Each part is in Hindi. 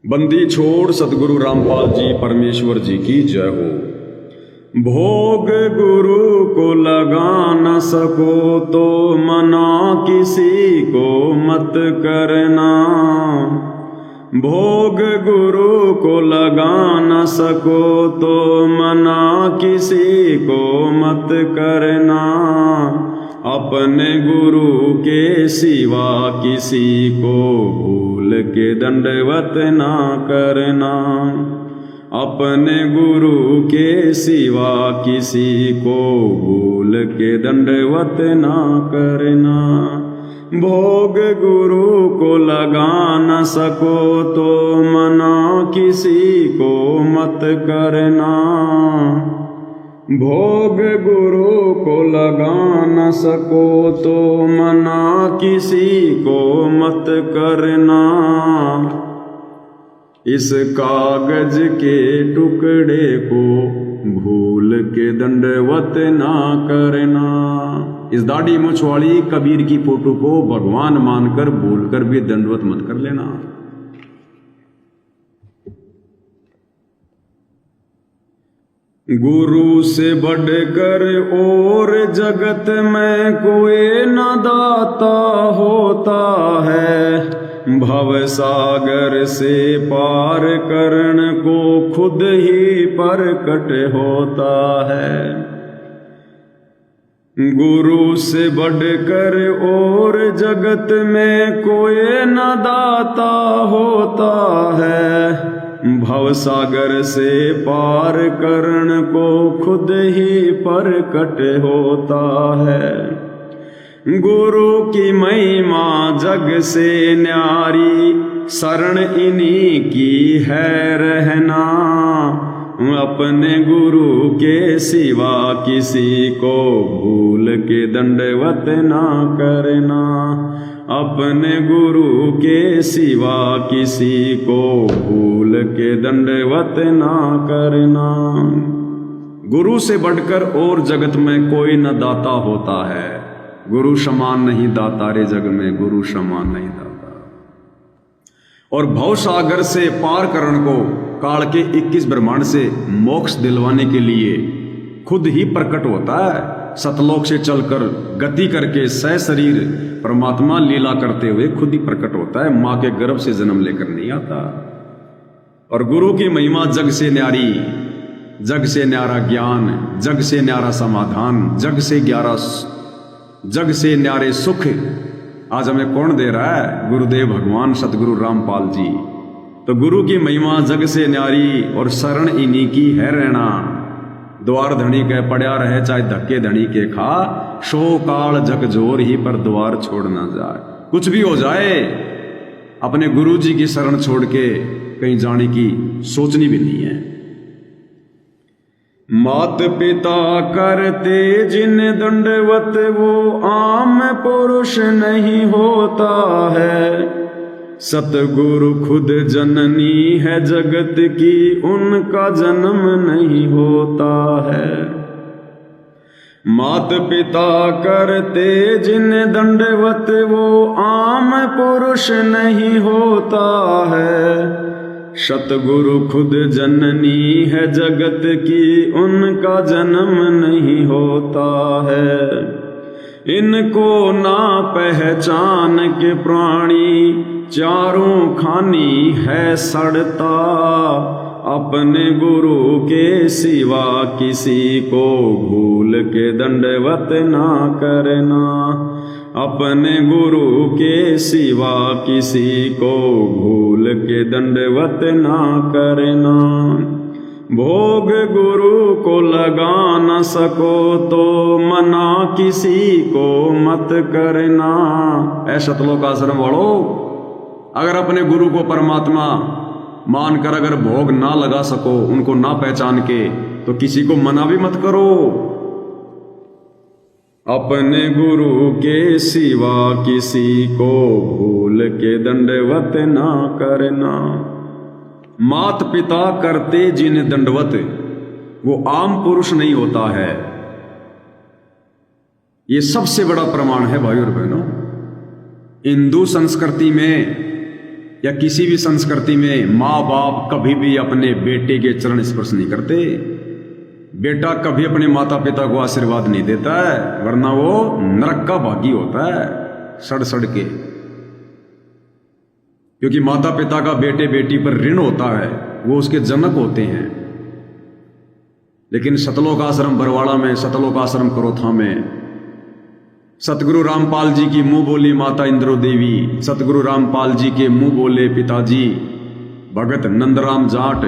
बंदी छोड़ सतगुरु रामपाल जी परमेश्वर जी की जय हो। भोग गुरु को लगा न सको तो मना किसी को मत करना। भोग गुरु को लगा न सको तो मना किसी को मत करना। अपने गुरु के सिवा किसी को भूल के दंडवत ना करना। अपने गुरु के सिवा किसी को भूल के दंडवत ना करना। भोग गुरु को लगा न सको तो मना किसी को मत करना। भोग गुरु को लगा न सको तो मना किसी को मत करना। इस कागज के टुकड़े को भूल के दंडवत ना करना। इस दाढ़ी मूंछ वाली कबीर की फोटो को भगवान मानकर भूलकर भी दंडवत मत कर लेना। गुरु से बढ़कर और जगत में कोई न दाता होता है। भव सागर से पार करण को खुद ही प्रकट होता है। गुरु से बढ़कर और जगत में कोई न दाता होता है। भव सागर से पार करण को खुद ही प्रकट होता है। गुरु की महिमा जग से न्यारी शरण इन्हीं की है रहना। अपने गुरु के सिवा किसी को भूल के दंडवत ना करना। अपने गुरु के सिवा किसी को भूल के दंडवत ना करना। गुरु से बढ़कर और जगत में कोई न दाता होता है। गुरु समान नहीं दाता रे जग में, गुरु समान नहीं दाता। और भव सागर से पार करण को काल के 21 ब्रह्मांड से मोक्ष दिलवाने के लिए खुद ही प्रकट होता है। सतलोक से चलकर गति करके सह शरीर परमात्मा लीला करते हुए खुद ही प्रकट होता है। मां के गर्भ से जन्म लेकर नहीं आता। और गुरु की महिमा जग से न्यारी, जग से न्यारा ज्ञान, जग से न्यारा समाधान, जग से न्यारे सुख आज हमें कौन दे रहा है? गुरुदेव भगवान सतगुरु रामपाल जी। तो गुरु की महिमा जग से न्यारी और शरण इन्हीं की है रहना। द्वार धनी के पड़या रहे चाहे धक्के धनी के खा। शो काल जग जोर ही पर द्वार छोड़ ना जाए। कुछ भी हो जाए अपने गुरु जी की शरण छोड़ के कहीं जाने की सोचनी भी नहीं है। मात पिता करते जिन दंडवत वो आम पुरुष नहीं होता है। सतगुरु खुद जननी है जगत की, उनका जन्म नहीं होता है। मात पिता करते जिन दंडवत वो आम पुरुष नहीं होता है। सतगुरु खुद जननी है जगत की, उनका जन्म नहीं होता है। इनको ना पहचान के प्राणी चारों खानी है सड़ता। अपने गुरु के सिवा किसी को भूल के दंडवत ना करना। अपने गुरु के सिवा किसी को भूल के दंडवत ना करना। भोग गुरु को लगा न सको तो मना किसी को मत करना। ऐसा सतलोक आश्रम वालों, अगर अपने गुरु को परमात्मा मानकर अगर भोग ना लगा सको, उनको ना पहचान के, तो किसी को मना भी मत करो। अपने गुरु के सिवा किसी को भूल के दंडवत ना करना। मात पिता करते जिन दंडवत वो आम पुरुष नहीं होता है। ये सबसे बड़ा प्रमाण है भाइयों और बहनों। हिंदू संस्कृति में या किसी भी संस्कृति में माँ बाप कभी भी अपने बेटे के चरण स्पर्श नहीं करते। बेटा कभी अपने माता पिता को आशीर्वाद नहीं देता है, वरना वो नरक का भागी होता है सड़ सड़ के। क्योंकि माता पिता का बेटे बेटी पर ऋण होता है, वो उसके जनक होते हैं। लेकिन सतलोक आश्रम बरवाड़ा में, सतलोक आश्रम करोथा में सतगुरु रामपाल जी की मुंह बोली माता इंद्रो देवी, सतगुरु रामपाल जी के मुंह बोले पिताजी भगत नंदराम जाट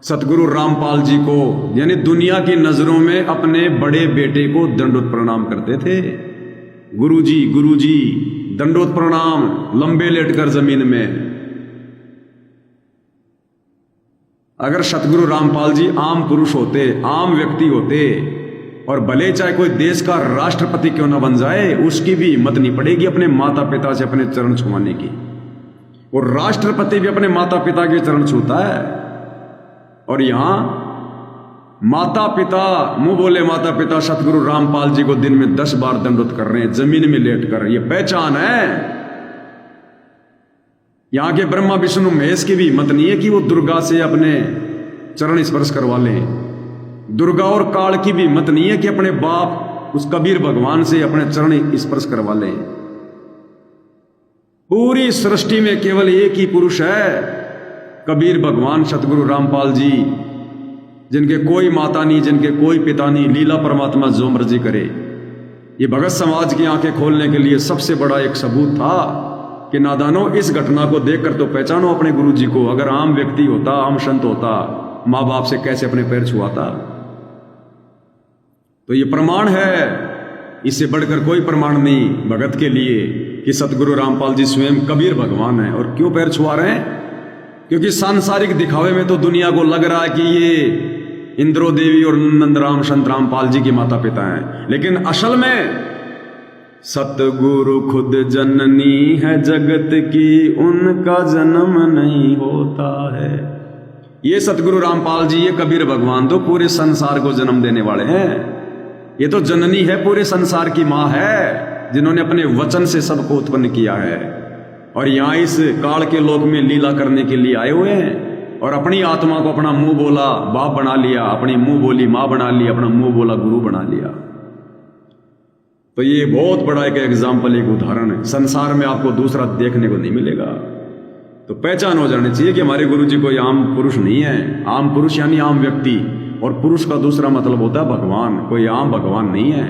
सतगुरु रामपाल जी को यानी दुनिया की नजरों में अपने बड़े बेटे को दंडोत प्रणाम करते थे। गुरुजी दंडोत प्रणाम, लंबे लेटकर जमीन में। अगर सतगुरु रामपाल जी आम पुरुष होते, आम व्यक्ति होते, और भले चाहे कोई देश का राष्ट्रपति क्यों ना बन जाए, उसकी भी हिम्मत नहीं पड़ेगी अपने माता पिता से अपने चरण छुआने की। और राष्ट्रपति भी अपने माता पिता के चरण छूता है। और यहां माता पिता, मुंह बोले माता पिता सतगुरु रामपाल जी को दिन में 10 बार दंडोत कर रहे हैं जमीन में लेटकर। ये पहचान है। यहां के ब्रह्मा विष्णु महेश की भी हिम्मत नहीं है कि वो दुर्गा से अपने चरण स्पर्श करवा लें। दुर्गा और काल की भी हिम्मत नहीं है कि अपने बाप उस कबीर भगवान से अपने चरण स्पर्श करवा लें। पूरी सृष्टि में केवल एक ही पुरुष है, कबीर भगवान सतगुरु रामपाल जी, जिनके कोई माता नहीं, जिनके कोई पिता नहीं, लीला परमात्मा जो मर्जी करे। ये भगत समाज की आंखें खोलने के लिए सबसे बड़ा एक सबूत था कि नादानो, इस घटना को देखकर तो पहचानो अपने गुरु जी को। अगर आम व्यक्ति होता, आम संत होता, माँ बाप से कैसे अपने पैर छुआता। तो ये प्रमाण है, इससे बढ़कर कोई प्रमाण नहीं भगत के लिए कि सतगुरु रामपाल जी स्वयं कबीर भगवान है। और क्यों पैर छुआ रहे हैं? क्योंकि सांसारिक दिखावे में तो दुनिया को लग रहा है कि ये इंद्रो देवी और नंदराम संत रामपाल जी के माता पिता हैं, लेकिन असल में सतगुरु खुद जननी है जगत की, उनका जन्म नहीं होता है। ये सतगुरु रामपाल जी, ये कबीर भगवान तो पूरे संसार को जन्म देने वाले हैं। ये तो जननी है, पूरे संसार की मां है, जिन्होंने अपने वचन से सबको उत्पन्न किया है। और यहां इस काल के लोक में लीला करने के लिए आए हुए हैं। और अपनी आत्मा को अपना मुंह बोला बाप बना लिया, अपनी मुंह बोली मां बना लिया, अपना मुंह बोला गुरु बना लिया। तो ये बहुत बड़ा एक एग्जाम्पल, एक उदाहरण है। संसार में आपको दूसरा देखने को नहीं मिलेगा। तो पहचान हो जानी चाहिए कि हमारे गुरु जी कोई आम पुरुष नहीं है। आम पुरुष यानी आम व्यक्ति, और पुरुष का दूसरा मतलब होता है भगवान। कोई आम भगवान नहीं है,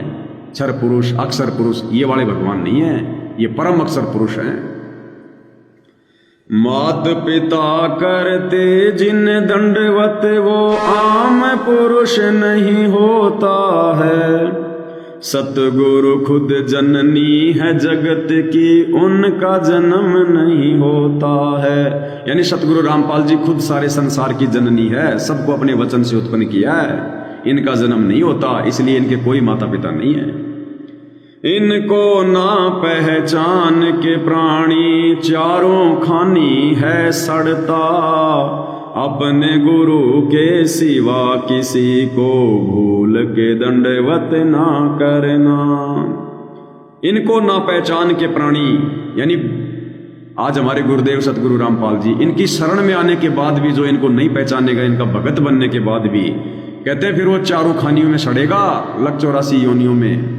क्षर पुरुष, अक्षर पुरुष, ये वाले भगवान नहीं है, ये परम अक्षर पुरुष हैं। मात पिता करते जिन दंडवत, वो आम पुरुष नहीं होता है। सतगुरु खुद जननी है जगत की, उनका जन्म नहीं होता है। यानी सतगुरु रामपाल जी खुद सारे संसार की जननी है, सबको अपने वचन से उत्पन्न किया है। इनका जन्म नहीं होता, इसलिए इनके कोई माता पिता नहीं है। इनको ना पहचान के प्राणी, चारों खानी है सड़ता। अपने गुरु के सिवा किसी को भूल के दंडवत ना करना। इनको ना पहचान के प्राणी, यानी आज हमारे गुरुदेव सतगुरु रामपाल जी, इनकी शरण में आने के बाद भी जो इनको नहीं पहचानेगा, इनका भगत बनने के बाद भी, कहते हैं फिर वो चारों खानियों में सड़ेगा, लग 84 योनियों में।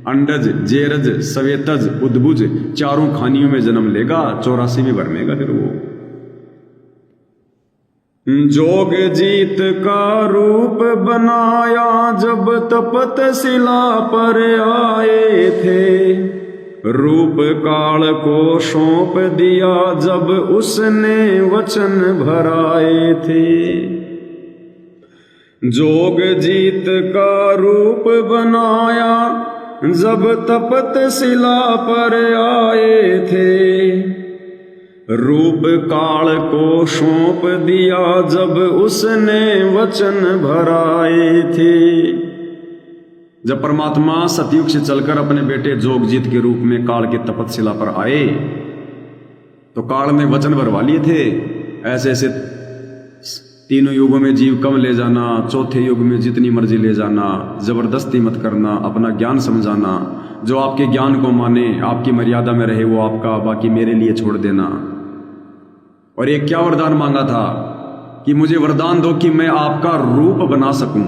अंडज, जेरज, सवेतज, उद्भुज, चारों खानियों में जन्म लेगा, 84 में भरमेगा फिर वो। जोग जीत का रूप बनाया जब तपत शिला पर आए थे। रूप काल को सौंप दिया जब उसने वचन भराए थे। जोग जीत का रूप बनाया जब तपत शिला पर आए थे। रूप काल को सौंप दिया जब उसने वचन भराए थे। जब परमात्मा सतयुग से चलकर अपने बेटे जोगजीत के रूप में काल के तपतशिला पर आए, तो काल ने वचन भरवा लिए थे, ऐसे ऐसे तीनों युगों में जीव कम ले जाना, चौथे युग में जितनी मर्जी ले जाना, जबरदस्ती मत करना, अपना ज्ञान समझाना, जो आपके ज्ञान को माने, आपकी मर्यादा में रहे वो आपका, बाकी मेरे लिए छोड़ देना। और एक क्या वरदान मांगा था कि मुझे वरदान दो कि मैं आपका रूप बना सकूं।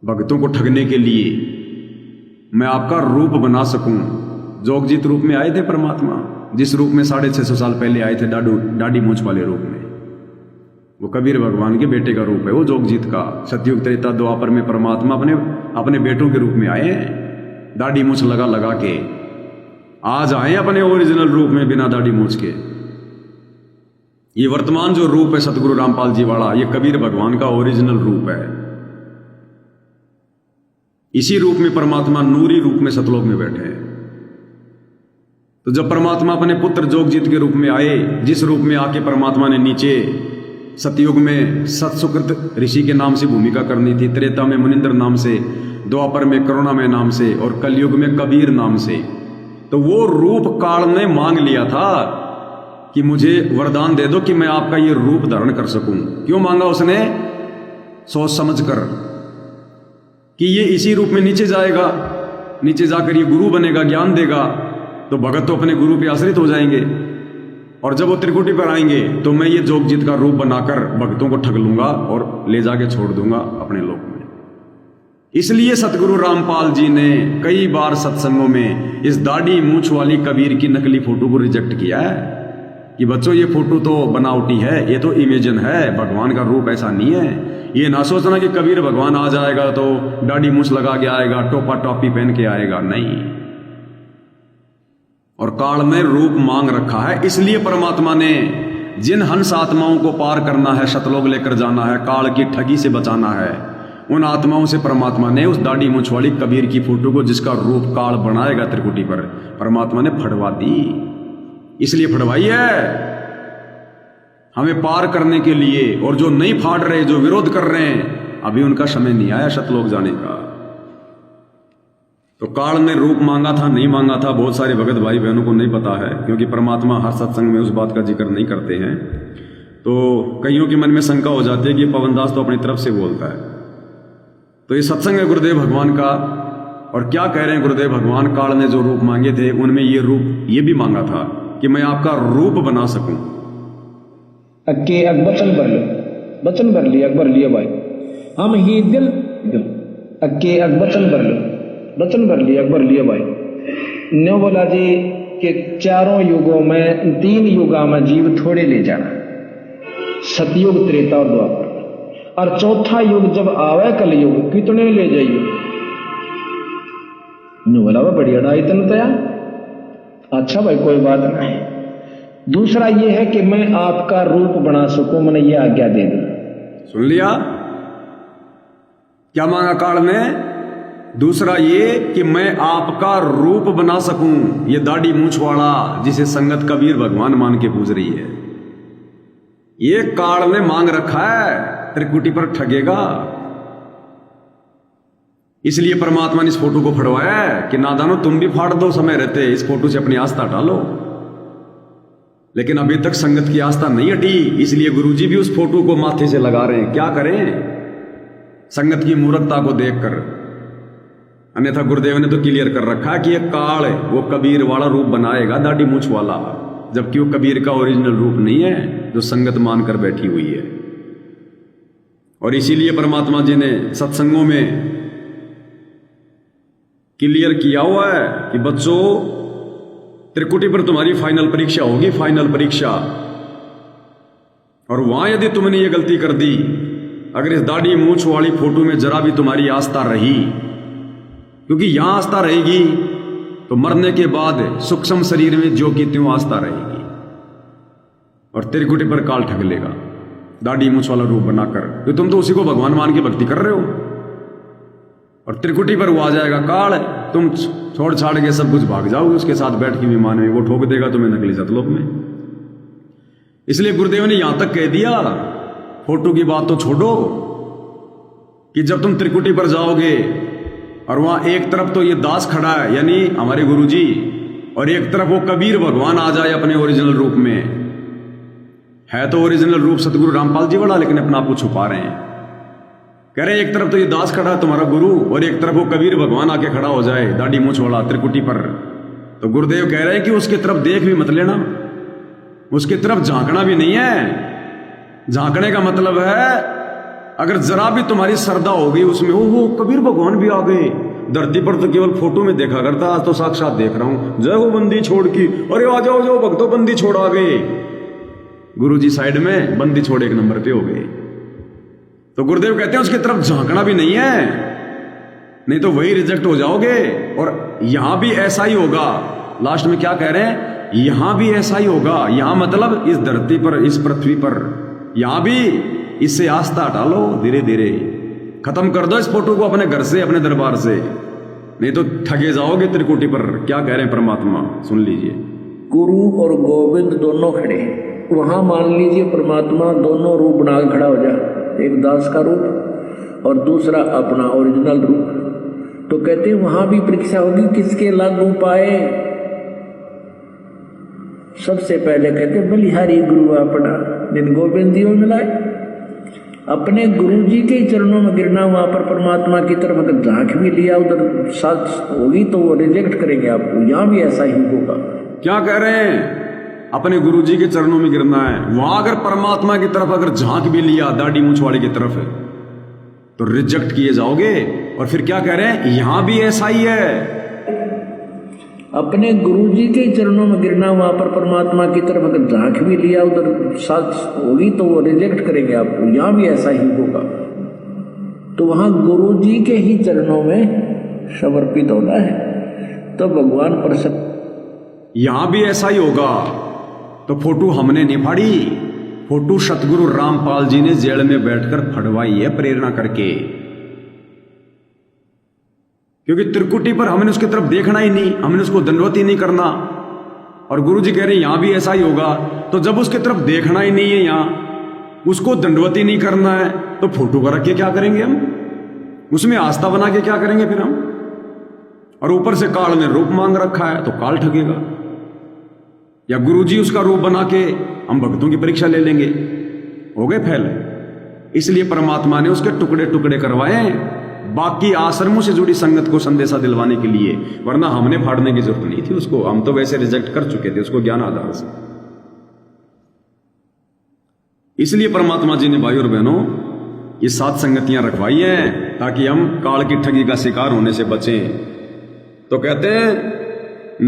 भक्तों को ठगने के लिए मैं आपका रूप बना सकूं। जोगजीत रूप में आए थे परमात्मा, जिस रूप में 650 साल पहले आए थे, दाढ़ी मूंछ वाले रूप में। वो कबीर भगवान के बेटे का रूप है वो जोगजीत का। सतयुग त्रेता द्वापर में परमात्मा अपने बेटों के रूप में आए हैं, दाढ़ी मूंछ लगा लगा के। आज आए अपने ओरिजिनल रूप में बिना दाढ़ी मूंछ के। ये वर्तमान जो रूप है सतगुरु रामपाल जी वाला, ये कबीर भगवान का ओरिजिनल रूप है। इसी रूप में परमात्मा नूरी रूप में सतलोक में बैठे हैं। तो जब परमात्मा अपने पुत्र जोगजीत के रूप में आए, जिस रूप में आके परमात्मा ने नीचे सतयुग में सतसुकृत ऋषि के नाम से भूमिका करनी थी, त्रेता में मुनिंद्र नाम से, द्वापर में करुणामय नाम से और कलयुग में कबीर नाम से, तो वो रूप काल ने मांग लिया था कि मुझे वरदान दे दो कि मैं आपका ये रूप धारण कर सकूं। क्यों मांगा उसने? सोच समझ कर कि ये इसी रूप में नीचे जाएगा, नीचे जाकर ये गुरु बनेगा, ज्ञान देगा, तो भगत तो अपने गुरु पे आश्रित हो जाएंगे। और जब वो त्रिकुटी पर आएंगे तो मैं ये जोगजीत का रूप बनाकर भक्तों को ठग लूंगा और ले जाके छोड़ दूंगा अपने लोक में। इसलिए सतगुरु रामपाल जी ने कई बार सत्संगों में इस दाढ़ी मूंछ वाली कबीर की नकली फोटो को रिजेक्ट किया है कि बच्चों ये फोटो तो बनावटी है, ये तो इमेजिन है, भगवान का रूप ऐसा नहीं है। ये ना सोचना कि कबीर भगवान आ जाएगा तो दाढ़ी मूंछ लगा के आएगा, टोपा टोपी पहन के आएगा, नहीं। और काल ने रूप मांग रखा है। इसलिए परमात्मा ने जिन हंस आत्माओं को पार करना है, सतलोक लेकर जाना है, काल की ठगी से बचाना है, उन आत्माओं से परमात्मा ने उस दाढ़ी मूंछ वाली कबीर की फोटो को, जिसका रूप काल बनाएगा त्रिकुटी पर, परमात्मा ने फड़वा दी। इसलिए फड़वाई है हमें पार करने के लिए। और जो नहीं फाड़ रहे, जो विरोध कर रहे हैं, अभी उनका समय नहीं आया सतलोक जाने का। तो काल ने रूप मांगा था, नहीं मांगा था, बहुत सारे भगत भाई बहनों को नहीं पता है, क्योंकि परमात्मा हर सत्संग में उस बात का जिक्र नहीं करते हैं। तो कईयों के मन में शंका हो जाती है कि पवनदास तो अपनी तरफ से बोलता है। तो ये सत्संग है गुरुदेव भगवान का। और क्या कह रहे हैं गुरुदेव भगवान? काल ने जो रूप मांगे थे उनमें ये रूप ये भी मांगा था कि मैं आपका रूप बना सकूं। अक्के वचन भर लो, वचन भर लिया, अकबर लिया भाई, हम ही दिल अक्के वचन भर लो, वचन भर लिया, अकबर लिया भाई। न्यो बोला जी कि चारों युगों में, 3 युगा में जीव थोड़े ले जाना, सतयुग त्रेता और द्वापर, और चौथा युग जब आवे कलयुग कितने ले जाइए? न्यो बोला वह बढ़िया ढाई तन तया। अच्छा भाई कोई बात नहीं। दूसरा ये है कि मैं आपका रूप बना सकूं, मैंने ये आज्ञा दे दी। सुन लिया क्या मांगा काल ने? दूसरा ये कि मैं आपका रूप बना सकूं, ये दाढ़ी मूंछ वाला जिसे संगत कबीर भगवान मान के पूज रही है, ये काल ने मांग रखा है, त्रिकुटी पर ठगेगा। इसलिए परमात्मा ने इस फोटो को फड़वाया है कि नादानो तुम भी फाड़ दो समय रहते, इस फोटो से अपनी आस्था डालो। लेकिन अभी तक संगत की आस्था नहीं हटी, इसलिए गुरुजी भी उस फोटो को माथे से लगा रहे हैं। क्या करें संगत की मूर्खता को देखकर? अन्यथा गुरुदेव ने तो क्लियर कर रखा है कि ये काल वो कबीर वाला रूप बनाएगा, दाढ़ी मूंछ वाला, जबकि वो कबीर का ओरिजिनल रूप नहीं है जो संगत मानकर बैठी हुई है। और इसीलिए परमात्मा जी ने सत्संगों में क्लियर किया हुआ है कि बच्चों त्रिकुटी पर तुम्हारी फाइनल परीक्षा होगी, फाइनल परीक्षा। और वहां यदि तुमने ये गलती कर दी, अगर इस दाढ़ी मूंछ वाली फोटो में जरा भी तुम्हारी आस्था रही, क्योंकि यहां आस्था रहेगी तो मरने के बाद सूक्ष्म शरीर में जो की त्यों आस्था रहेगी। और त्रिकुटी पर काल ठग लेगा दाढ़ी मूंछ वाला रूप बनाकर, तो तुम तो उसी को भगवान मान के भक्ति कर रहे हो। और त्रिकुटी पर वो आ जाएगा काल, तुम छोड़ छाड़ के सब कुछ भाग जाओगे उसके साथ बैठ के विमान में, वो ठोक देगा तुम्हें नकली सतलोक में। इसलिए गुरुदेव ने यहां तक कह दिया, फोटो की बात तो छोड़ो, कि जब तुम त्रिकुटी पर जाओगे और वहां एक तरफ तो ये दास खड़ा है यानी हमारे गुरुजी, और एक तरफ वो कबीर भगवान आ जाए अपने ओरिजिनल रूप में। है तो ओरिजिनल रूप सतगुरु रामपाल जी वाला, लेकिन अपना आप को छुपा रहे हैं। कह रहे एक तरफ तो ये दास खड़ा है तुम्हारा गुरु, और एक तरफ वो कबीर भगवान आके खड़ा हो जाए दाढ़ी मूंछ वाला त्रिकुटी पर, तो गुरुदेव कह रहे हैं कि उसकी तरफ देख भी मत लेना, उसकी तरफ झांकना भी नहीं है। झांकने का मतलब है अगर जरा भी तुम्हारी श्रद्धा हो गई उसमें, ओहो कबीर भगवान भी आ गए। धरती पर तो केवल फोटो में देखा करता, आज तो साक्षात देख रहा हूं। जय हो बंदी छोड़ की, अरे आ जाओ जाओ भक्तों बंदी छोड़ आ गए। गुरुजी साइड में, बंदी छोड़ एक नंबर पे हो गए। तो गुरुदेव कहते हैं उसकी तरफ झांकना भी नहीं है, नहीं तो वही रिजेक्ट हो जाओगे। और यहां भी ऐसा ही होगा। लास्ट में क्या कह रहे हैं, यहां भी ऐसा ही होगा। यहां मतलब इस धरती पर, इस पृथ्वी पर, यहां भी इससे आस्था हटा लो, धीरे धीरे खत्म कर दो इस फोटो को अपने घर से, अपने दरबार से, नहीं तो ठगे जाओगे त्रिकुटी पर। क्या कह रहे हैं परमात्मा, सुन लीजिए। गुरु और गोविंद दोनों खड़े हैं। वहां मान लीजिए परमात्मा दोनों रूप बना के खड़ा हो जाए, एक दास का रूप और दूसरा अपना ओरिजिनल रूप। तो कहते हैं वहां भी परीक्षा होगी, किसके लागू पाए। सबसे पहले कहते हैं बलिहारी गुरु अपना, जिन गोविंद जी मिलाए। अपने गुरु जी के चरणों में गिरना, वहां पर परमात्मा की तरफ अगर झांक भी लिया उधर साथ होगी तो वो रिजेक्ट करेंगे आपको। यहां भी ऐसा ही होगा। क्या कह रहे हैं, अपने गुरु जी के चरणों में गिरना है। वहां अगर परमात्मा की तरफ अगर झांक भी लिया, दाढ़ी मूंछ वाले की तरफ, तो रिजेक्ट किए जाओगे। और फिर क्या कह रहे हैं, यहां भी ऐसा ही है। अपने गुरु जी के चरणों में गिरना, वहां पर परमात्मा की तरफ अगर झांक भी लिया उधर साथ होगी तो वो रिजेक्ट करेंगे आपको। यहां भी ऐसा ही होगा। तो वहां गुरु जी के ही चरणों में समर्पित होना है, तो भगवान प्रसन्न। यहां भी ऐसा ही होगा। तो फोटो हमने नहीं फाड़ी, फोटो सतगुरु रामपाल जी ने जेल में बैठकर फड़वाई है, प्रेरणा करके। क्योंकि त्रिकुटी पर हमने उसकी तरफ देखना ही नहीं, हमने उसको दंडवत ही नहीं करना। और गुरु जी कह रहे हैं यहां भी ऐसा ही होगा। तो जब उसकी तरफ देखना ही नहीं है, यहां उसको दंडवत ही नहीं करना है, तो फोटो का रख के क्या करेंगे हम, उसमें आस्था बना के क्या करेंगे फिर हम। और ऊपर से काल ने रूप मांग रखा है, तो काल ठगेगा। या गुरु जी उसका रूप बना के हम भक्तों की परीक्षा ले लेंगे, हो गए फैल। इसलिए परमात्मा ने उसके टुकड़े टुकड़े करवाए, बाकी आश्रमों से जुड़ी संगत को संदेशा दिलवाने के लिए। वरना हमने फाड़ने की जरूरत नहीं थी उसको, हम तो वैसे रिजेक्ट कर चुके थे उसको ज्ञान आधार से। इसलिए परमात्मा जी ने भाई और बहनों ये 7 संगतियां रखवाई हैं, ताकि हम काल की ठगी का शिकार होने से बचें। तो कहते हैं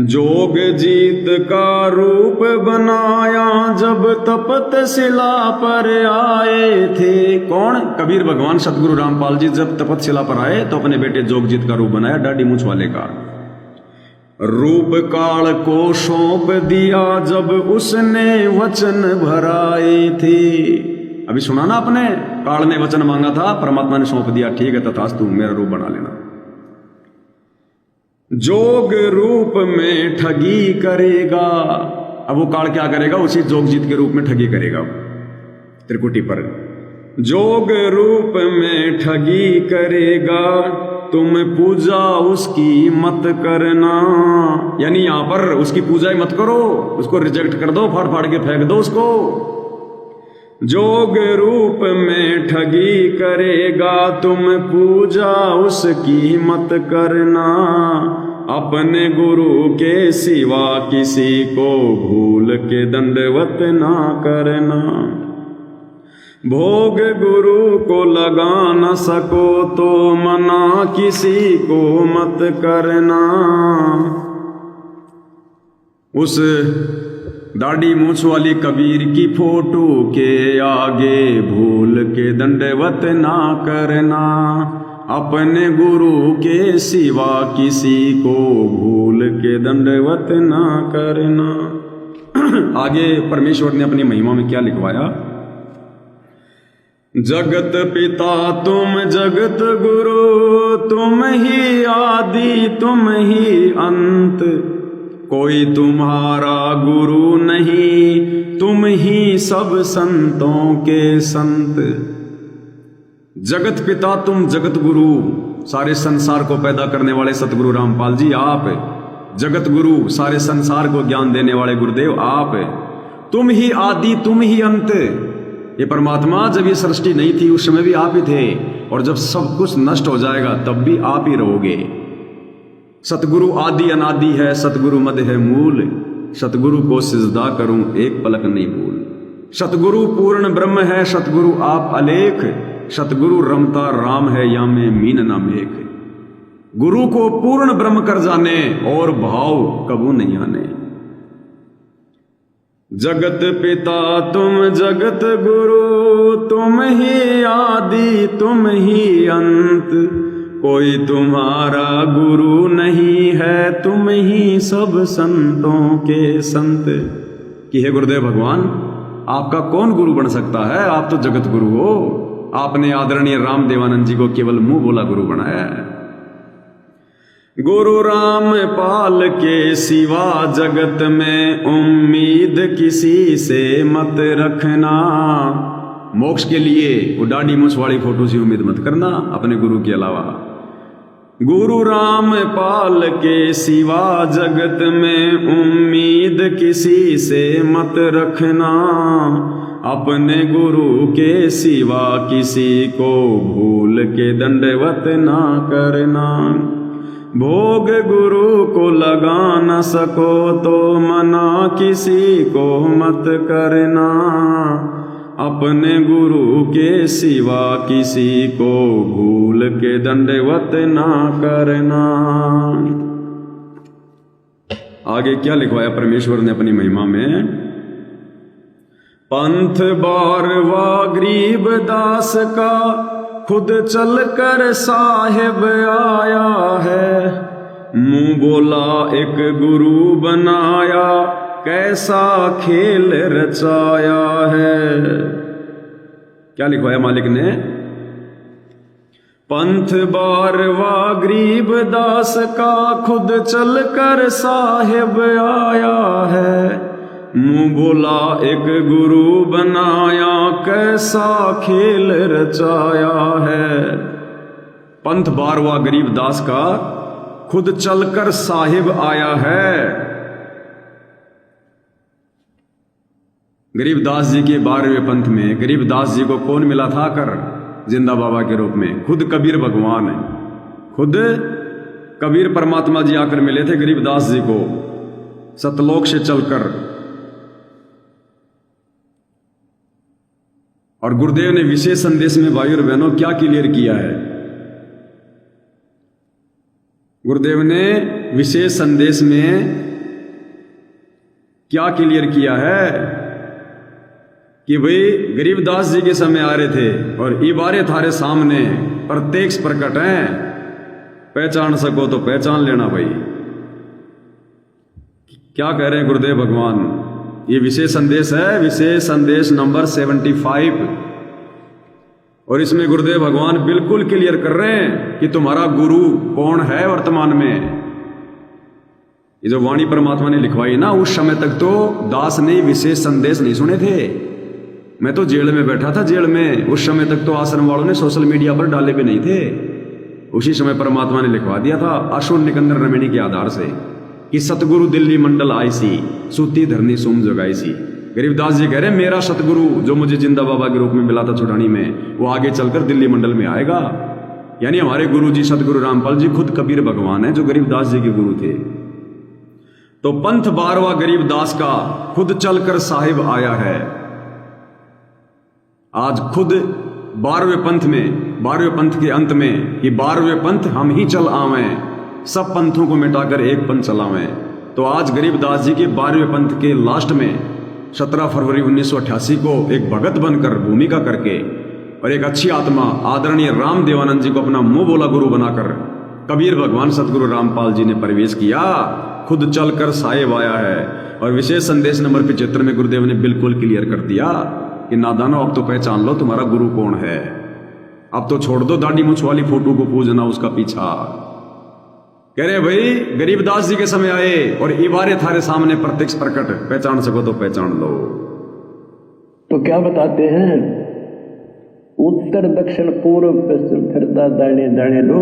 जोग जीत का रूप बनाया जब तपत शिला पर आए थे। कौन, कबीर भगवान सतगुरु रामपाल जी जब तपत शिला पर आए तो अपने बेटे जोगजीत का रूप बनाया, दाढ़ी मूंछ वाले का। रूप काल को सौंप दिया जब उसने वचन भराए थे। अभी सुना ना आपने, काल ने वचन मांगा था, परमात्मा ने सौंप दिया, ठीक है तथास्तु, मेरा रूप बना लेना। जोग रूप में ठगी करेगा। अब वो काल क्या करेगा, उसी जोगजीत के रूप में ठगी करेगा त्रिकुटी पर। जोग रूप में ठगी करेगा, तुम पूजा उसकी मत करना। यानी यहां पर उसकी पूजा ही मत करो, उसको रिजेक्ट कर दो, फाड़ फाड़ के फेंक दो उसको। जोग रूप में ठगी करेगा, तुम पूजा उसकी मत करना। अपने गुरु के सिवा किसी को भूल के दंडवत ना करना। भोग गुरु को लगा न सको तो मना किसी को मत करना। उस दाढ़ी मूंछ वाली कबीर की फोटो के आगे भूल के दंडवत ना करना। अपने गुरु के सिवा किसी को भूल के दंडवत ना करना। आगे परमेश्वर ने अपनी महिमा में क्या लिखवाया, जगत पिता तुम जगत गुरु, तुम ही आदि तुम ही अंत, कोई तुम्हारा गुरु नहीं, तुम ही सब संतों के संत। जगत पिता तुम जगत गुरु, सारे संसार को पैदा करने वाले सतगुरु रामपाल जी आप। जगत गुरु, सारे संसार को ज्ञान देने वाले गुरुदेव आप। तुम ही आदि तुम ही अंत। ये परमात्मा जब ये सृष्टि नहीं थी उस समय भी आप ही थे, और जब सब कुछ नष्ट हो जाएगा तब भी आप ही रहोगे। सतगुरु आदि अनादि है, सतगुरु मध्य है मूल। सतगुरु को सिजदा करूं एक पलक नहीं भूल। सतगुरु पूर्ण ब्रह्म है, सतगुरु आप अलेख, सतगुरु रमता राम है या में मीन ना मेख। गुरु को पूर्ण ब्रह्म कर जाने और भाव कबू नहीं आने। जगत पिता तुम जगत गुरु, तुम ही आदि तुम ही अंत, कोई तुम्हारा गुरु नहीं है, तुम ही सब संतों के संत। कि हे गुरुदेव भगवान, आपका कौन गुरु बन सकता है? आप तो जगत गुरु हो। आपने आदरणीय राम देवानंद जी को केवल मुंह बोला गुरु बनाया है। गुरु राम पाल के सिवा जगत में उम्मीद किसी से मत रखना। मोक्ष के लिए वो दाढ़ी मूछ वाली फोटो से उम्मीद मत करना अपने गुरु के अलावा। गुरु राम पाल के सिवा जगत में उम्मीद किसी से मत रखना। अपने गुरु के सिवा किसी को भूल के दंडवत ना करना। भोग गुरु को लगा न सको तो मना किसी को मत करना। अपने गुरु के सिवा किसी को भूल के दंडवत ना करना। आगे क्या लिखवाया परमेश्वर ने अपनी महिमा में? पंथ बारवा गरीब दास का, खुद चल कर साहिब आया है। मुंह बोला एक गुरु बनाया, कैसा खेल रचाया है। क्या लिखवाया मालिक ने? पंथ बारवा गरीब दास का, खुद चल कर साहिब आया है। मुंह बोला एक गुरु बनाया, कैसा खेल रचाया है। पंथ बारवा गरीब दास का, खुद चलकर साहिब आया है। गरीबदास जी के 12वें पंथ में गरीबदास जी को कौन मिला था कर जिंदा बाबा के रूप में? खुद कबीर भगवान है। खुद कबीर परमात्मा जी आकर मिले थे गरीबदास जी को सतलोक से चलकर। और गुरुदेव ने विशेष संदेश में भाई और बहनों क्या क्लियर किया है? गुरुदेव ने विशेष संदेश में क्या क्लियर किया है कि भाई गरीबदास जी के समय आ रहे थे और इबारे थारे सामने प्रत्यक्ष प्रकट हैं, पहचान सको तो पहचान लेना भाई। क्या कह रहे हैं गुरुदेव भगवान? ये विशेष संदेश है, विशेष संदेश नंबर 75। और इसमें गुरुदेव भगवान बिल्कुल क्लियर कर रहे हैं कि तुम्हारा गुरु कौन है वर्तमान में। ये जो वाणी परमात्मा ने लिखवाई ना, उस समय तक तो दास ने विशेष संदेश नहीं सुने थे। मैं तो जेल में बैठा था, जेल में। उस समय तक तो आश्रम वालों ने सोशल मीडिया पर डाले भी नहीं थे। उसी समय परमात्मा ने लिखवा दिया था अशुर निकंदर रमणी के आधार से कि सतगुरु दिल्ली मंडल आई सी, सूती धरनी सुम जगाई सी। गरीबदास जी कह रहे मेरा सतगुरु जो मुझे जिंदा बाबा के रूप में मिला था छुटानी में, वो आगे चलकर दिल्ली मंडल में आएगा। यानी हमारे गुरु जी सतगुरु रामपाल जी खुद कबीर भगवान है जो गरीबदास जी के गुरु थे। तो पंथ बारवा गरीबदास का, खुद चलकर साहिब आया है। आज खुद 12वें पंथ में, 12वें पंथ के अंत में कि 12वें पंथ हम ही चल आवें, सब पंथों को मिटाकर एक पंथ चलावें। तो आज गरीबदास जी के 12वें पंथ के लास्ट में 17 फरवरी 1988 को एक भगत बनकर भूमिका करके और एक अच्छी आत्मा आदरणीय राम देवानंद जी को अपना मुंह बोला गुरु बनाकर कबीर भगवान सतगुरु रामपाल जी ने प्रवेश किया। खुद चलकर साहिब आया है। और विशेष संदेश नंबर 75 में गुरुदेव ने बिल्कुल क्लियर कर दिया कि नादानो अब तो पहचान लो तुम्हारा गुरु कौन है। अब तो छोड़ दो दाढ़ी मूछ वाली फोटो को पूजना, उसका पीछा। कह रहे भाई गरीबदास जी के समय आए और इबारे थारे सामने प्रत्यक्ष प्रकट, पहचान सको तो पहचान लो। तो क्या बताते हैं? उत्तर दक्षिण पूर्व पश्चिम फिरता दाहिने दाहिने लो,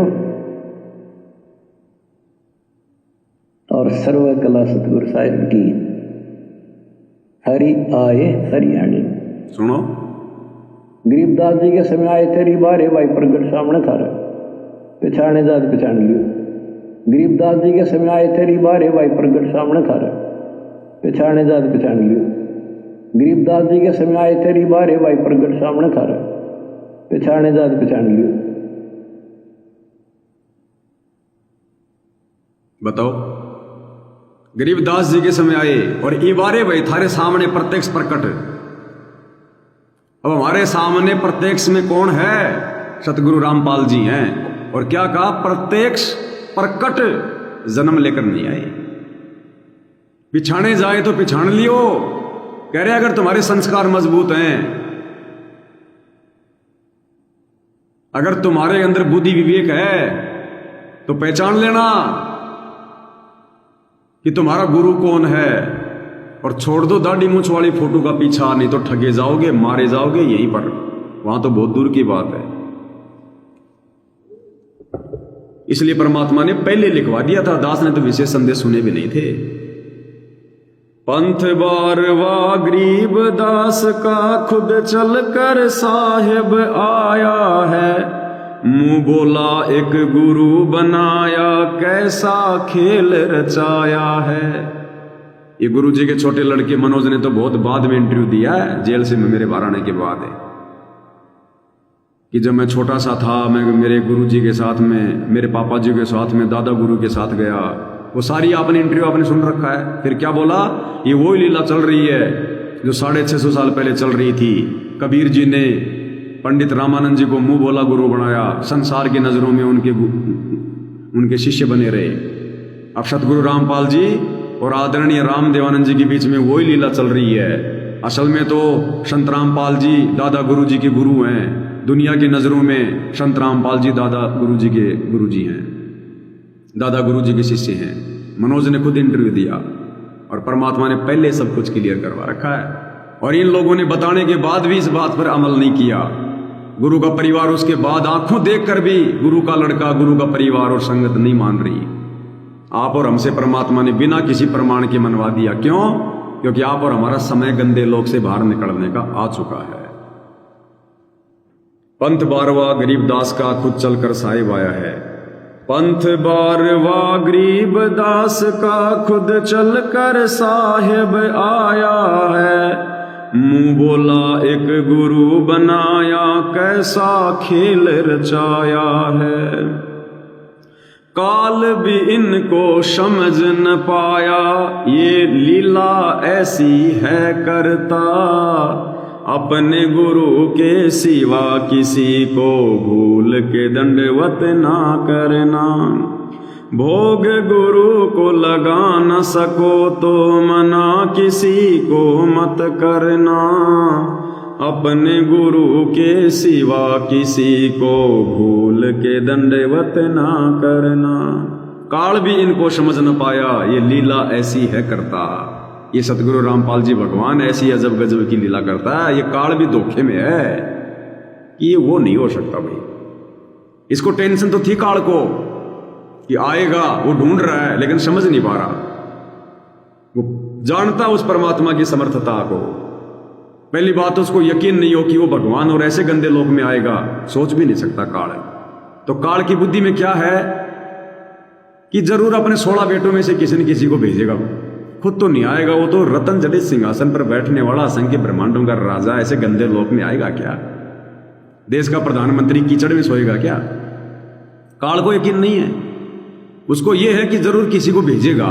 और सर्व कला सतगुरु साहिब की। हरि आए हरियाणी। सुनो, गरीबदास जी के समय आए थे रिबारे भाई प्रगट सामने था, पहचाने जात पहचान लियो। गरीबदास जी के समय आए थे रिबारे भाई प्रगट सामने था, पहचाने जात पहचान लियो। गरीबदास जी के समय आए तेरी बार है भाई प्रगट सामने खा रहा, पहचाने जात पहचान लियो। बताओ, गरीबदास जी के समय आए और ये बारे भाई थारे सामने प्रत्यक्ष प्रकट। अब हमारे सामने प्रत्यक्ष में कौन है? सतगुरु रामपाल जी हैं। और क्या कहा? प्रत्यक्ष प्रकट जन्म लेकर नहीं आए। पिछाने जाए तो पिछाड़ लियो। कह रहे अगर तुम्हारे संस्कार मजबूत हैं, अगर तुम्हारे अंदर बुद्धि विवेक है तो पहचान लेना कि तुम्हारा गुरु कौन है, और छोड़ दो दाढ़ी मूंछ वाली फोटो का पीछा, नहीं तो ठगे जाओगे, मारे जाओगे यहीं पर। वहां तो बहुत दूर की बात है। इसलिए परमात्मा ने पहले लिखवा दिया था। दास ने तो विशेष संदेश सुने भी नहीं थे। पंथ बारवा गरीब दास का खुद चल कर साहिब आया है, मुंह बोला एक गुरु बनाया, कैसा खेल रचाया है। ये गुरु जी के छोटे लड़के मनोज ने तो बहुत बाद में इंटरव्यू दिया है, जेल से मेरे बाहर आने के बाद है, कि जब मैं छोटा सा था, मैं मेरे गुरु जी के साथ में, मेरे पापा जी के साथ में, दादा गुरु के साथ गया। वो सारी आपने इंटरव्यू आपने सुन रखा है। फिर क्या बोला? ये वही लीला चल रही है जो 650 साल पहले चल रही थी। कबीर जी ने पंडित रामानंद जी को मुंह बोला गुरु बनाया, संसार की नजरों में उनके शिष्य बने रहे। अब सतगुरु रामपाल जी और आदरणीय रामदेवानंद जी के बीच में वही लीला चल रही है। असल में तो संत रामपाल जी दादा गुरु जी के गुरु हैं। दुनिया की नजरों में संत रामपाल जी दादा गुरु जी के गुरु जी हैं, दादा गुरु जी के शिष्य हैं। मनोज ने खुद इंटरव्यू दिया और परमात्मा ने पहले सब कुछ क्लियर करवा रखा है। और इन लोगों ने बताने के बाद भी इस बात पर अमल नहीं किया। गुरु का परिवार उसके बाद आंखों देखकर भी गुरु का लड़का, गुरु का परिवार और संगत नहीं मान रही। आप और हमसे परमात्मा ने बिना किसी प्रमाण के मनवा दिया। क्यों? क्योंकि आप और हमारा समय गंदे लोक से बाहर निकलने का आ चुका है। पंथ बारवा गरीबदास का खुद चलकर साहिब आया है। पंथ बारवा गरीबदास का खुद चलकर साहिब आया है, मुंह बोला एक गुरु बनाया, कैसा खेल रचाया है। काल भी इनको समझ न पाया, ये लीला ऐसी है करता, अपने गुरु के सिवा किसी को भूल के दंडवत ना करना। भोग गुरु को लगा न सको तो मना किसी को मत करना, अपने गुरु के सिवा किसी को भूल के दंडवत ना करना। काल भी इनको समझ न पाया, ये लीला ऐसी है करता। ये सतगुरु रामपाल जी भगवान ऐसी अजब गजब की लीला करता है। ये काल भी धोखे में है कि ये वो नहीं हो सकता भाई। इसको टेंशन तो थी काल को कि आएगा, वो ढूंढ रहा है लेकिन समझ नहीं पा रहा। वो जानता उस परमात्मा की समर्थता को। पहली बात तो उसको यकीन नहीं हो कि वो भगवान और ऐसे गंदे लोक में आएगा, सोच भी नहीं सकता काल। तो काल की बुद्धि में क्या है कि जरूर अपने 16 बेटों में से किसी न किसी को भेजेगा। खुद तो नहीं आएगा, वो तो रतन जड़ित सिंहासन पर बैठने वाला असंख्य ब्रह्मांडों का राजा ऐसे गंदे लोक में आएगा क्या? देश का प्रधानमंत्री कीचड़ में सोएगा क्या? काल को यकीन नहीं है। उसको यह है कि जरूर किसी को भेजेगा,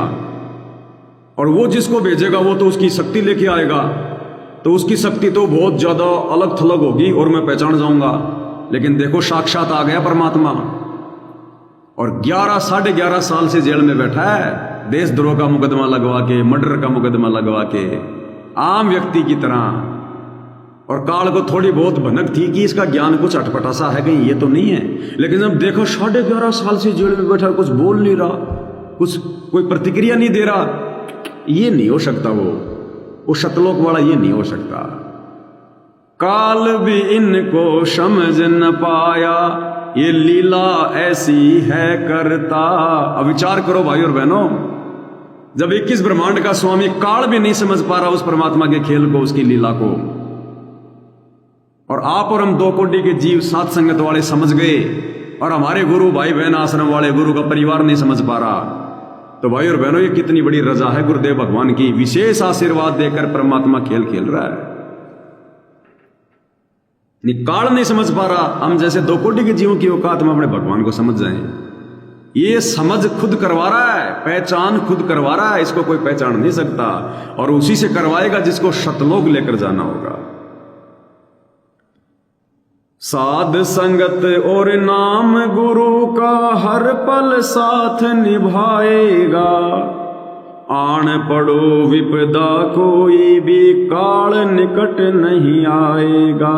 और वो जिसको भेजेगा वो तो उसकी शक्ति लेके आएगा। तो उसकी शक्ति तो बहुत ज्यादा अलग थलग होगी और मैं पहचान जाऊंगा। लेकिन देखो साक्षात आ गया परमात्मा, और 11-11.5 साल से जेल में बैठा है, देशद्रोह का मुकदमा लगवा के, मर्डर का मुकदमा लगवा के, आम व्यक्ति की तरह। और काल को थोड़ी बहुत भनक थी कि इसका ज्ञान कुछ अटपटा सा है, कहीं ये तो नहीं है। लेकिन जब देखो 11.5 साल से जेल में बैठा, कुछ बोल नहीं रहा, कुछ कोई प्रतिक्रिया नहीं दे रहा, ये नहीं हो सकता। वो शतलोक वाला ये नहीं हो सकता। काल भी इनको समझ न पाया, ये लीला ऐसी है करता। अब विचार करो भाई और बहनों, जब 21 ब्रह्मांड का स्वामी काल भी नहीं समझ पा रहा उस परमात्मा के खेल को, उसकी लीला को, और आप और हम 2 कोटि के जीव सात संगत वाले समझ गए, और हमारे गुरु भाई बहन आश्रम वाले, गुरु का परिवार नहीं समझ पा रहा, तो भाई और बहनों, ये कितनी बड़ी रजा है गुरुदेव भगवान की, विशेष आशीर्वाद देकर परमात्मा खेल खेल रहा है। काल नहीं समझ पा रहा, हम जैसे 2 कोटि के जीवों की औकात में अपने भगवान को समझ जाएं। ये समझ खुद करवा रहा है, पहचान खुद करवा रहा है, इसको कोई पहचान नहीं सकता, और उसी से करवाएगा जिसको शतलोक लेकर जाना होगा। साध संगत और नाम गुरु का हर पल साथ निभाएगा, आन पड़ो विपदा कोई भी काल निकट नहीं आएगा।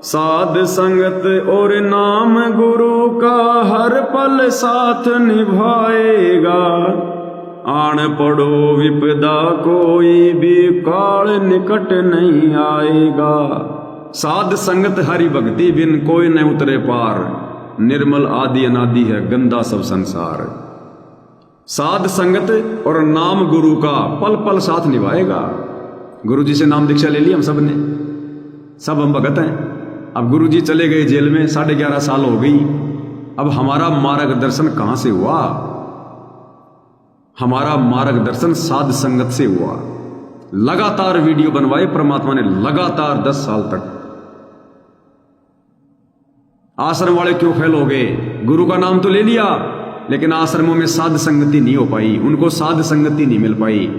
साध संगत और नाम गुरु का हर पल साथ निभाएगा, आन पड़ो विपदा कोई भी काल निकट नहीं आएगा। साध संगत हरि भक्ति बिन कोई न उतरे पार, निर्मल आदि अनादि है गंदा सब संसार। साध संगत और नाम गुरु का पल पल साथ निभाएगा। गुरु जी से नाम दीक्षा ले ली हम सब ने, सब हम भगत हैं। अब गुरु जी चले गए जेल में, 11.5 साल हो गई। अब हमारा मार्गदर्शन कहां से हुआ? हमारा मार्गदर्शन साध संगत से हुआ। लगातार वीडियो बनवाए परमात्मा ने, लगातार 10 साल तक। आश्रम वाले क्यों फेल हो गए? गुरु का नाम तो ले लिया, लेकिन आश्रमों में साध संगति नहीं हो पाई, उनको साध संगति नहीं मिल पाई।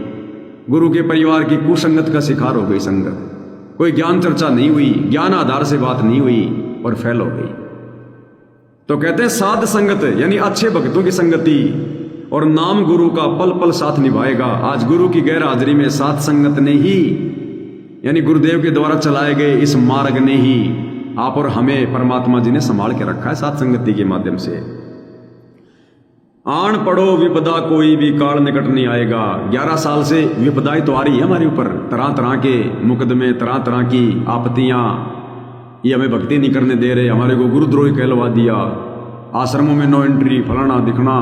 गुरु के परिवार की कुसंगत का शिकार हो गई संगत, कोई ज्ञान चर्चा नहीं हुई, ज्ञान आधार से बात नहीं हुई और फेल हो गई। तो कहते हैं साध संगत यानी अच्छे भक्तों की संगति और नाम गुरु का पल पल साथ निभाएगा। आज गुरु की गैर हाजिरी में साध संगत ने ही, यानी गुरुदेव के द्वारा चलाए गए इस मार्ग ने ही आप और हमें परमात्मा जी ने संभाल के रखा है साध संगति के माध्यम से। आन पड़ो विपदा कोई भी काल निकट नहीं आएगा। 11 साल से विपदाएं तो आ रही है हमारे ऊपर, तरह तरह के मुकदमे, तरह तरह की आपत्तियां। ये हमें भक्ति नहीं करने दे रहे, हमारे को गुरुद्रोही कहलवा दिया, आश्रमों में नो एंट्री, फलाना दिखना।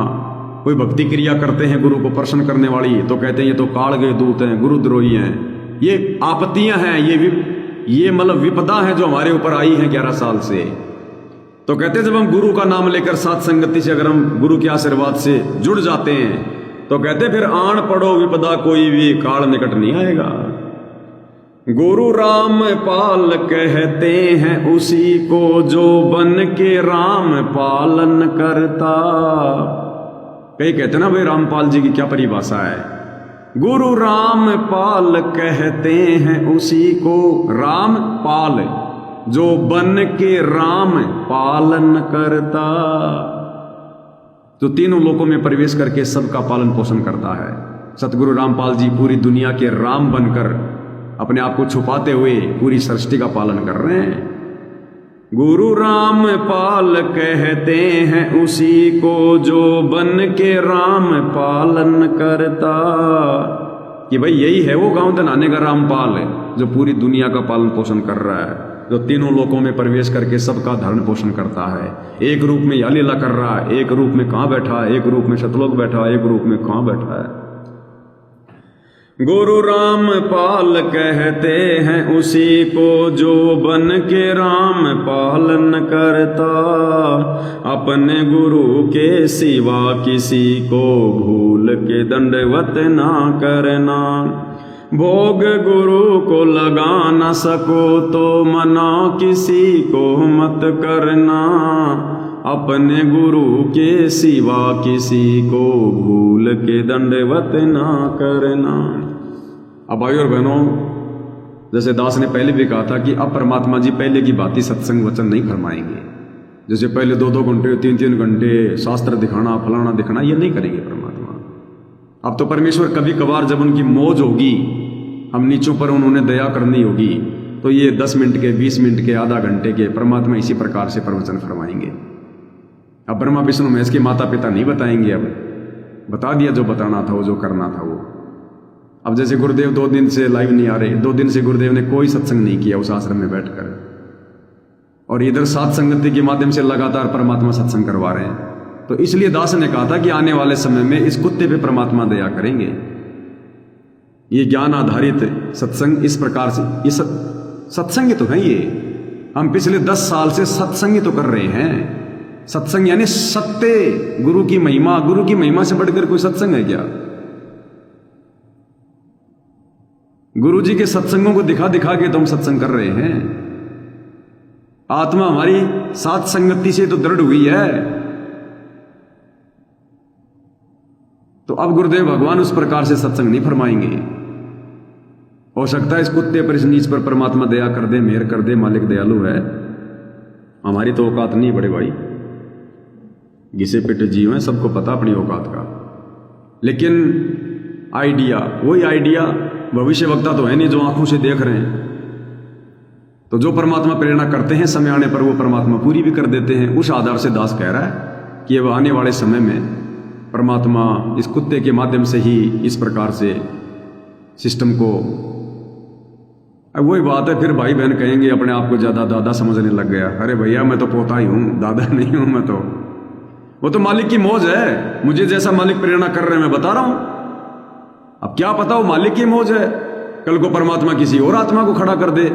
कोई भक्ति क्रिया करते हैं गुरु को प्रसन्न करने वाली, तो कहते हैं ये तो काल के दूत हैं, गुरुद्रोही हैं। ये आपत्तियां हैं, ये मतलब विपदा है जो हमारे ऊपर आई है 11 साल से। तो कहते हैं जब हम गुरु का नाम लेकर साथ संगति से अगर हम गुरु के आशीर्वाद से जुड़ जाते हैं, तो कहते फिर आन पड़ो विपदा कोई भी काल निकट नहीं आएगा। गुरु राम पाल कहते हैं उसी को जो बन के राम पालन करता। कई कहते हैं ना भाई रामपाल जी की क्या परिभाषा है। गुरु राम पाल कहते हैं उसी को, राम पाल जो बन के राम पालन करता, जो तीनों लोकों में प्रवेश करके सबका पालन पोषण करता है। सतगुरु रामपाल जी पूरी दुनिया के राम बनकर अपने आप को छुपाते हुए पूरी सृष्टि का पालन कर रहे हैं। गुरु राम पाल कहते हैं उसी को जो बन के राम पालन करता। कि भाई यही है वो गांव दनाने का रामपाल है जो पूरी दुनिया का पालन पोषण कर रहा है, जो तीनों लोकों में प्रवेश करके सबका धरण पोषण करता है। एक रूप में या लीला कर रहा है, एक रूप में कहां बैठा है, एक रूप में शतलोक बैठा है, एक रूप में कहां बैठा है। गुरु राम पाल कहते हैं उसी को जो बन के राम पालन करता। अपने गुरु के सिवा किसी को भूल के दंडवत ना करना। भोग गुरु को लगा न सको तो मना किसी को मत करना। अपने गुरु के सिवा किसी को भूल के दंडवत ना करना। अब भाई और बहनों, जैसे दास ने पहले भी कहा था कि अब परमात्मा जी पहले की बात ही सत्संग वचन नहीं फरमाएंगे। जैसे पहले 2-2 घंटे 3-3 घंटे शास्त्र दिखाना, फलाना दिखाना, ये नहीं करेंगे परमात्मा। अब तो परमेश्वर कभी कभार जब उनकी मौज होगी, हम नीचों पर उन्होंने दया करनी होगी, तो ये 10 मिनट के, 20 मिनट के, आधा घंटे के परमात्मा इसी प्रकार से प्रवचन फरमाएंगे। अब ब्रह्मा विष्णु महेश के माता पिता नहीं बताएंगे, अब बता दिया जो बताना था, वो जो करना था वो। अब जैसे गुरुदेव 2 दिन से लाइव नहीं आ रहे, 2 दिन से गुरुदेव ने कोई सत्संग नहीं किया उस आश्रम में बैठकर, और इधर साथ संगति के माध्यम से लगातार परमात्मा सत्संग करवा रहे हैं। तो इसलिए दास ने कहा था कि आने वाले समय में इस कुत्ते पे परमात्मा दया करेंगे। ये ज्ञान आधारित सत्संग इस प्रकार से, ये सत्संग तो है। ये हम पिछले 10 साल से सत्संग तो कर रहे हैं, सत्संग यानी सत्य, गुरु की महिमा। गुरु की महिमा से बढ़कर कोई सत्संग है क्या? गुरु जी के सत्संगों को दिखा दिखा के तो हम सत्संग कर रहे हैं। आत्मा हमारी साथ संगति से तो दृढ़ हुई है। तो अब गुरुदेव भगवान उस प्रकार से सत्संग नहीं फरमाएंगे। हो सकता है इस कुत्ते पर, इस नीच पर परमात्मा दया कर दे, मेहर कर दे, मालिक दयालु है। हमारी तो औकात नहीं बड़े भाई, घिसे पिटे जीव हैं, सबको पता अपनी औकात का। लेकिन आइडिया, वही आइडिया, भविष्य वक्ता तो है नहीं जो आंखों से देख रहे हैं। तो जो परमात्मा प्रेरणा करते हैं समय आने पर वो परमात्मा पूरी भी कर देते हैं। उस आधार से दास कह रहा है कि अब आने वाले समय में परमात्मा इस कुत्ते के माध्यम से ही इस प्रकार से सिस्टम को, अब वही बात है, फिर भाई बहन कहेंगे अपने आप को ज्यादा दादा समझने लग गया। अरे भैया मैं तो पोता ही हूं, दादा नहीं हूं मैं तो। वो तो मालिक की मौज है, मुझे जैसा मालिक प्रेरणा कर रहे हैं मैं बता रहा हूं। अब क्या पता वो मालिक की मौज है, कल को परमात्मा किसी और आत्मा को खड़ा कर दे,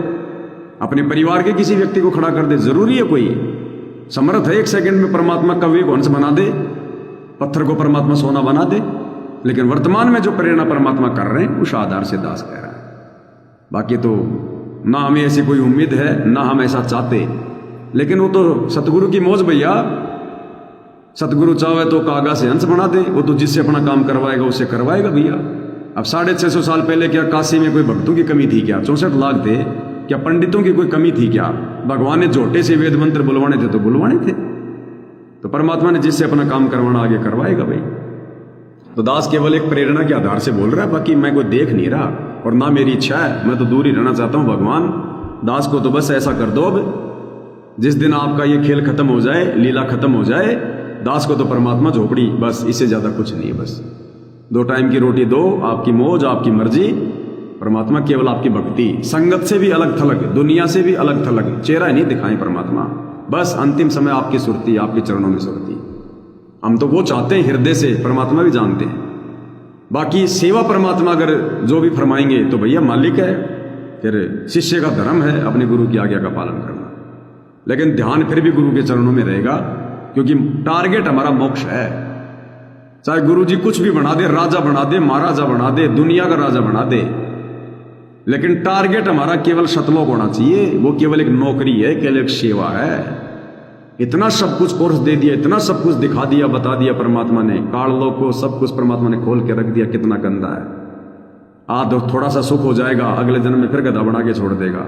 अपने परिवार के किसी व्यक्ति को खड़ा कर दे। जरूरी है कोई समर्थ है 1 सेकंड में परमात्मा कव्य को हंस बना दे, पत्थर को परमात्मा सोना बना दे। लेकिन वर्तमान में जो प्रेरणा परमात्मा कर रहे हैं उस आधार से दास कह रहा है। बाकी तो ना हमें ऐसी कोई उम्मीद है, ना हम ऐसा चाहते। लेकिन वो तो सतगुरु की मौज भैया। सतगुरु चाहे तो कागा से हंस बना दे, वो तो जिससे अपना काम करवाएगा उससे करवाएगा भैया। अब 650 साल पहले क्या काशी में कोई भक्तों की कमी थी क्या? 64 लाख थे क्या? पंडितों की कोई कमी थी क्या? भगवान ने झोटे से वेद मंत्र बुलवाने थे तो बुलवाने थे। तो परमात्मा ने जिससे अपना काम करवाना आगे करवाएगा भाई। तो दास केवल एक प्रेरणा के आधार से बोल रहा है, बाकी मैं कोई देख नहीं रहा और ना मेरी इच्छा है, मैं तो दूर ही रहना चाहता हूं। भगवान दास को तो बस ऐसा कर दो, अब जिस दिन आपका ये खेल खत्म हो जाए, लीला खत्म हो जाए, दास को तो परमात्मा झोपड़ी, बस इससे ज्यादा कुछ नहीं है। बस 2 टाइम की रोटी दो, आपकी मौज, आपकी मर्जी। परमात्मा केवल आपकी भक्ति, संगत से भी अलग थलग, दुनिया से भी अलग थलग, चेहरा नहीं दिखाएं परमात्मा। बस अंतिम समय आपकी सुरती, आपके चरणों में सुरती। हम तो वो चाहते हैं हृदय से, परमात्मा भी जानते हैं। बाकी सेवा परमात्मा अगर जो भी फरमाएंगे तो भैया मालिक है, फिर शिष्य का धर्म है अपने गुरु की आज्ञा का पालन करना। लेकिन ध्यान फिर भी गुरु के चरणों में रहेगा, क्योंकि टारगेट हमारा मोक्ष है। चाहे गुरु जी कुछ भी बना दे, राजा बना दे, महाराजा बना दे, दुनिया का राजा बना दे, लेकिन टारगेट हमारा केवल शतलोक होना चाहिए। वो केवल एक नौकरी है, केवल एक सेवा है। इतना सब कुछ कोर्स दे दिया, इतना सब कुछ दिखा दिया, बता दिया परमात्मा ने, काललोक को सब कुछ परमात्मा ने खोल के रख दिया। कितना गंदा है। आज थोड़ा सा सुख हो जाएगा, अगले जन्म में फिर गधा बना के छोड़ देगा।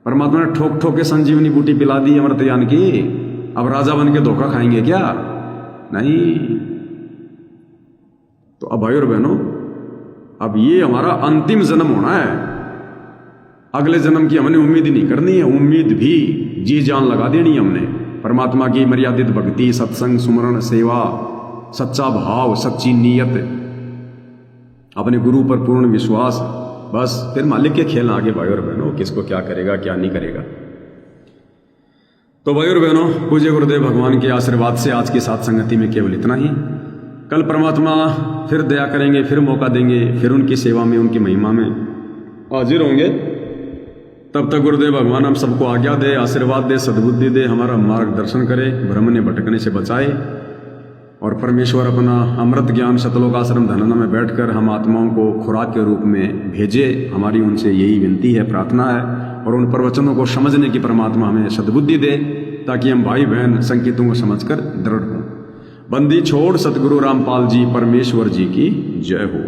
परमात्मा ने ठोक ठोक के संजीवनी बूटी पिला दी अमृतयान की। अब राजा बन के धोखा खाएंगे क्या? नहीं। तो अब भाई और बहनों, अब ये हमारा अंतिम जन्म होना है। अगले जन्म की हमने उम्मीद नहीं करनी है। उम्मीद भी जी जान लगा देनी है हमने। परमात्मा की मर्यादित भक्ति, सत्संग, सुमरण, सेवा, सच्चा भाव, सच्ची नीयत, अपने गुरु पर पूर्ण विश्वास। बस फिर मालिक के खेल आगे भाई और बहनों, किसको क्या करेगा क्या नहीं करेगा। तो भाई और बहनों, पूज्य गुरुदेव भगवान के आशीर्वाद से आज की साथ संगति में केवल इतना ही। कल परमात्मा फिर दया करेंगे, फिर मौका देंगे, फिर उनकी सेवा में, उनकी महिमा में हाजिर होंगे। तब तक गुरुदेव भगवान हम सबको आज्ञा दे, आशीर्वाद दे, सद्बुद्धि दे, हमारा मार्गदर्शन करे, भ्रमने भटकने से बचाए, और परमेश्वर अपना अमृत ज्ञान शतलोक आश्रम धनना में बैठकर हम आत्माओं को खुराक के रूप में भेजे। हमारी उनसे यही विनती है, प्रार्थना है, और उन प्रवचनों को समझने की परमात्मा हमें सद्बुद्धि दे, ताकि हम भाई बहन संकेतों को समझकर दृढ़ हों। बंदी छोड़ सतगुरु रामपाल जी परमेश्वर जी की जय हो।